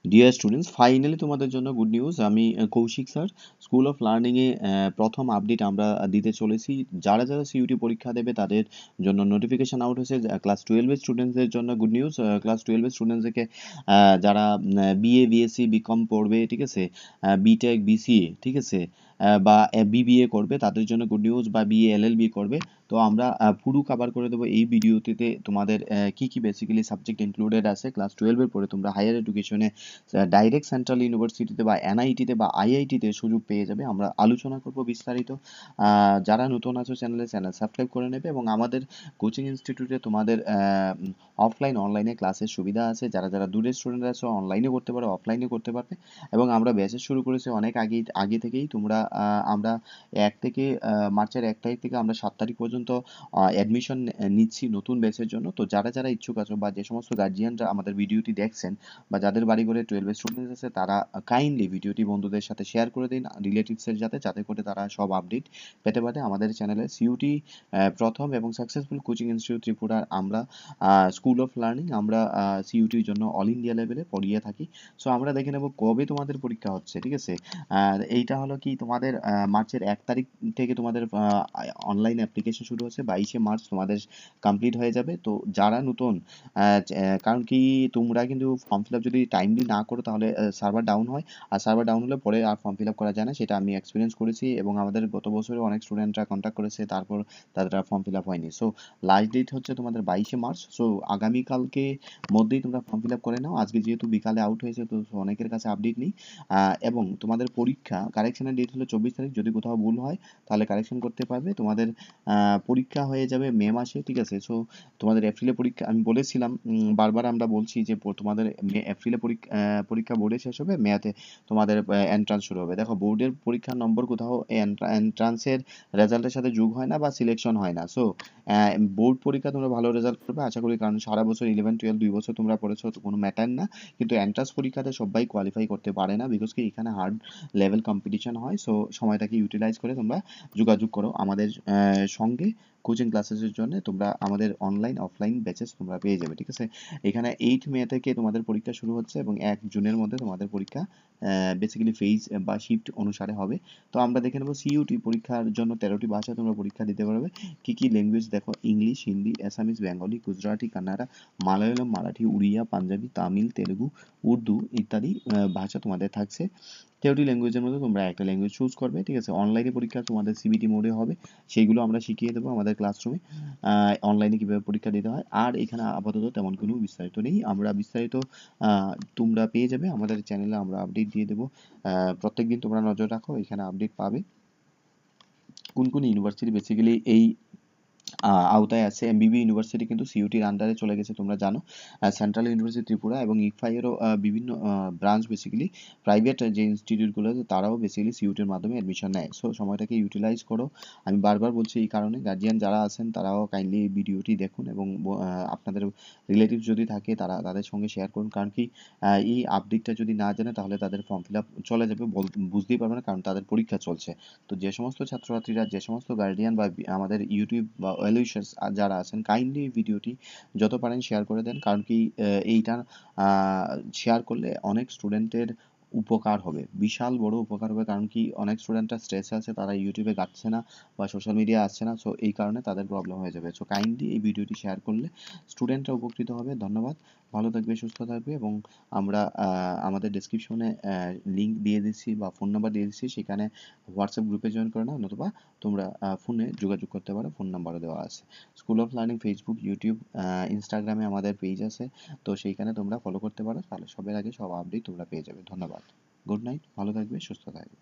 Dear students, finally তোমাদের জন্য good news. আমি কৌশিক স্যার, স্কুল অফ লার্নিংয়ে প্রথম আপডেট আমরা দিতে চলেছি। যারা যারা সিইউটি পরীক্ষা দেবে তাদের জন্য নোটিফিকেশন আউট হয়েছে। ক্লাস টুয়েলভের স্টুডেন্টসদের জন্য গুড নিউজ। ক্লাস টুয়েলভের স্টুডেন্টসদেরকে যারা বিএ বিএসসি বিকম পড়বে, ঠিক আছে, বিটেক বিসিএ, ঠিক আছে, বা বিবিএ করবে তাদের জন্য গুড নিউজ, বা বিএ এলএলবি করবে। তো আমরা পুরো কভার করে দেবো এই ভিডিওটিতে তোমাদের কি কি বেসিক্যালি সাবজেক্ট ইনক্লুডেড আছে ক্লাস টুয়েলভের পরে তোমরা হায়ার এডুকেশনে ডাইরেক্ট সেন্ট্রাল ইউনিভার্সিটিতে বা এনআইটিতে বা আইআইটিতে সুযোগ পেয়ে যাবে। আমরা আলোচনা করব বিস্তারিত। যারা নতুন আছো চ্যানেল সাবস্ক্রাইব করে নেবে। এবং আমাদের কোচিং ইনস্টিটিউটে তোমাদের অফলাইন অনলাইনে ক্লাসের সুবিধা আছে। যারা যারা দূরের স্টুডেন্ট আছো অনলাইনে করতে পারো, অফলাইনে করতে পারবে। এবং আমরা ব্যাচেস শুরু করেছি অনেক আগে থেকেই। তোমরা আমরা মার্চের 1 তারিখ থেকে আমরা 7 তারিখ পর্যন্ত অ্যাডমিশন নিচ্ছি নতুন ব্যাচের জন্য। তো যারা যারা ইচ্ছুক আছো বা যে সমস্ত গার্জিয়ানরা আমাদের ভিডিওটি দেখছেন বা যাদের বাড়ি ঘরে টুয়েলভের স্টুডেন্টস আছে, তারা কাইন্ডলি ভিডিওটি বন্ধুদের সাথে শেয়ার করে দিন, রিলেটিভসের যাতে করে তারা সব আপডেট পেতে পারে। আমাদের চ্যানেলে সিইউটি প্রথম এবং সাকসেসফুল কোচিং ইনস্টিটিউট ত্রিপুরার আমরা স্কুল অফ লার্নিং, আমরা সিইউটির জন্য অল ইন্ডিয়া লেভেলে পড়িয়ে থাকি। সো আমরা দেখে নেব কবে তোমাদের পরীক্ষা হচ্ছে, ঠিক আছে। এইটা হলো কি তোমাদের মার্চের 1 তারিখ থেকে তোমাদের অনলাইন অ্যাপ্লিকেশন শুরু হচ্ছে, 22শে মার্চ তোমাদের কমপ্লিট হয়ে যাবে। তো যারা নতুন, কারণ কি তোমরা কিন্তু ফর্ম ফিল আপ যদি টাইমলি না করো তাহলে সার্ভার ডাউন হয়। আর সার্ভার ডাউন হলে পরে আর ফর্ম ফিল আপ করা যায় না, সেটা আমি এক্সপিরিয়েন্স করেছি। এবং আমাদের গত বছরে অনেক স্টুডেন্টরা কন্ট্যাক্ট করেছে, তারপর তাদের ফর্ম ফিল আপ হয়নি। সো লাস্ট ডেট হচ্ছে তোমাদের 22শে মার্চ। সো আগামীকালকে মধ্যেই তোমরা ফর্ম ফিল আপ করে নাও। আজকে যেহেতু বিকালে আউট হয়েছে তো অনেকের কাছে আপডেট নেই। এবং তোমাদের পরীক্ষা কারেকশনের ডেট হলো 24 তারিখ। যদি কোথাও ভুল হয় তাহলে কারেকশন করতে পারবে। তোমাদের পরীক্ষা হয়ে যাবে মে মাসে, ঠিক আছে। সো তোমাদের এপ্রিলে পরীক্ষা, আমি বলেছিলাম বারবার আমরা বলছি যে তোমাদের এপ্রিলে পরীক্ষা বোর্ডে শেষ হবে, মেতে তোমাদের এন্ট্রান্স শুরু হবে। দেখো বোর্ডের পরীক্ষার নম্বর কোথাও এন্ট্রান্সের রেজাল্টের সাথে যোগ হয় না বা সিলেকশন হয় না। সো বোর্ড পরীক্ষা তোমরা ভালো রেজাল্ট করবে আশা করি, কারণ সারা বছর 11 12 2 বছর তোমরা পড়েছো তো কোনো ম্যাটার না। কিন্তু এন্ট্রান্স পরীক্ষাতে সবাই কোয়ালিফাই করতে পারে না, বিকজ কি এখানে হার্ড লেভেল কম্পিটিশন হয়। সো সময়টাকে ইউটিলাইজ করে তোমরা যোগাযোগ করো আমাদের সঙ্গে। কোচিং ক্লাসেসের জন্য তোমরা আমাদের অনলাইন অফলাইন ব্যাচেস তোমরা পেয়ে যাবে, ঠিক আছে। এখানে 8 মে থেকে তোমাদের পরীক্ষা শুরু হচ্ছে এবং 1 জুনের মধ্যে তোমাদের পরীক্ষা বেসিক্যালি ফেজ বা শিফট অনুসারে হবে। তো আমরা দেখে নেবো সিইউটি পরীক্ষার জন্য 13টি ভাষা তোমরা পরীক্ষা দিতে পারবে। কি কি ল্যাঙ্গুয়েজ দেখো, English, Hindi, Assamese, Bengali, Gujarati, Kannada, Malayalam, Marathi, Oriya, Punjabi, Tamil, Telugu, Urdu ইত্যাদি ভাষা তোমাদের থাকছে। 13টি ল্যাঙ্গুয়েজের মধ্যে তোমরা একটা ল্যাঙ্গুয়েজ চুজ করবে, ঠিক আছে। অনলাইনে পরীক্ষা তোমাদের সিবিটি মোডে হবে, সেইগুলো আমরা শিখিয়ে দেবো আমাদের ক্লাসরুমে। অনলাইনে কীভাবে পরীক্ষা দিতে হয়। আর এখানে আপাতত তেমন কোনো বিস্তারিত নেই। আমরা বিস্তারিত তোমরা পেয়ে যাবে আমাদের চ্যানেলে, আমরা আপডেট দিয়ে দেবো। প্রত্যেকদিন তোমরা নজর রাখো, এখানে আপডেট পাবে কোন কোন ইউনিভার্সিটি বেসিক্যালি এই আওতায় আছে। এমবিবি ইউনিভার্সিটি কিন্তু সিইউটির আন্ডারে চলে গেছে তোমরা জানো। সেন্ট্রাল ইউনিভার্সিটি ত্রিপুরা এবং ইকফাইয়েরও বিভিন্ন ব্রাঞ্চ বেসিক্যালি প্রাইভেট যে ইনস্টিটিউটগুলো আছে তারাও বেসিক্যালি সিইউটির মাধ্যমে অ্যাডমিশন নেয়। সো সময়টাকে ইউটিলাইজ করো। আমি বারবার বলছি এই কারণে, গার্জিয়ান যারা আছেন তারাও কাইন্ডলি এই ভিডিওটি দেখুন এবং আপনাদের রিলেটিভ যদি থাকে তারা তাদের সঙ্গে শেয়ার করুন। কারণ কি এই আপডেটটা যদি না জানে তাহলে তাদের ফর্ম ফিল আপ চলে যাবে, বুঝতেই পারবে না, কারণ তাদের পরীক্ষা চলছে। তো যে সমস্ত ছাত্রছাত্রীরা, যে সমস্ত গার্ডিয়ান বা আমাদের ইউটিউব বা ওয়েল উইশার্স যারা আছেন, কাইন্ডলি ভিডিওটি যত পারেন শেয়ার করে দেন। কারণ কি এইটা শেয়ার করলে অনেক স্টুডেন্টের উপকার হবে, বিশাল বড় উপকার হবে। কারণ কি অনেক স্টুডেন্টরা স্ট্রেসে আছে, তারা ইউটিউবে ঘাঁটছে না বা সোশ্যাল মিডিয়া আসছে না। সো এই কারণে তাদের প্রবলেম হয়ে যাবে। সো কাইন্ডলি এই ভিডিওটি শেয়ার করলে স্টুডেন্টরা উপকৃত হবে। ধন্যবাদ, ভালো থাকবে, সুস্থ থাকবে। এবং আমরা আমাদের ডেসক্রিপশনে লিঙ্ক দিয়ে দিচ্ছি বা ফোন নাম্বার দিয়ে দিচ্ছি, সেখানে হোয়াটসঅ্যাপ গ্রুপে জয়েন করে নাও, নতুবা তোমরা ফোনে যোগাযোগ করতে পারো, ফোন নাম্বারও দেওয়া আছে। School of learning Facebook, YouTube, ইনস্টাগ্রামে আমাদের পেজ আছে, তো সেইখানে তোমরা ফলো করতে পারো। তাহলে সবার আগে সব আপডেট তোমরা পেয়ে যাবে। ধন্যবাদ, গুড নাইট, ভালো থাকবে, সুস্থ থাকবে।